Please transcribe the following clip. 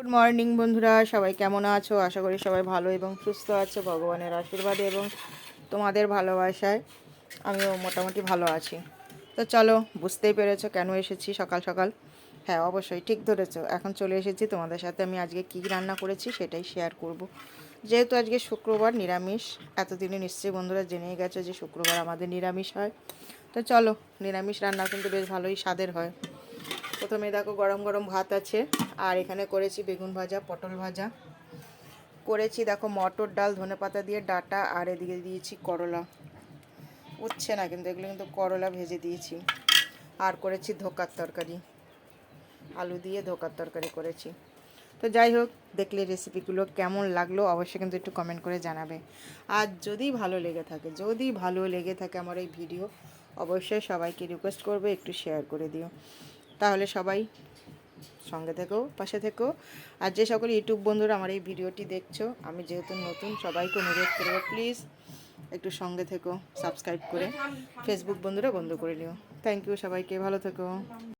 Good morning বন্ধুরা, সবাই কেমন আছো? আশা করি সবাই ভালো এবং সুস্থ আছো ভগবানের আশীর্বাদে এবং তোমাদের ভালোবাসায়। আমিও মোটামুটি ভালো আছি। তো চলো, বুঝতেই পেরেছো কেন এসেছি সকাল সকাল। হ্যাঁ, অবশ্যই ঠিক ধরেছো। এখন চলে এসেছি তোমাদের সাথে আমি আজকে কী রান্না করেছি সেটাই শেয়ার করব। যেহেতু আজকে শুক্রবার, নিরামিষ। এতদিনে নিশ্চয়ই বন্ধুরা জেনেই গেছো যে শুক্রবার আমাদের নিরামিষ হয়। তো চলো, নিরামিষ রান্না কিন্তু বেশ ভালোই স্বাদের হয়। প্রথমে দেখো গরম গরম ভাত আছে, আর এখানে করেছি বেগুন ভাজা, পটল ভাজা করেছি, দেখো মটর ডাল ধনেপাতা দিয়ে ডাটা, আর এদিকে দিয়েছি করলা। উঠছে না কিন্তু, এগুলো কিন্তু করলা ভেজে দিয়েছি। আর করেছি ধোকার তরকারি, আলু দিয়ে ধোকার তরকারি করেছি। তো যাই হোক, দেখলে রেসিপিগুলো কেমন লাগলো অবশ্যই কিন্তু একটু কমেন্ট করে জানাবে। আর যদি ভালো লেগে থাকে আমার এই ভিডিও, অবশ্যই সবাইকে রিকোয়েস্ট করবে একটু শেয়ার করে দিও। তাহলে সবাই সঙ্গে থেকো, পাশে থেকো। আর যে সকল ইউটিউব বন্ধুরা আমার এই ভিডিওটি দেখছো, আমি যেহেতু নতুন, সবাইকে অনুরোধ করবো প্লিজ একটু সঙ্গে থেকো, সাবস্ক্রাইব করে। ফেসবুক বন্ধুরা বন্ধ করে নিও। থ্যাংক ইউ, সবাইকে ভালো থেকো।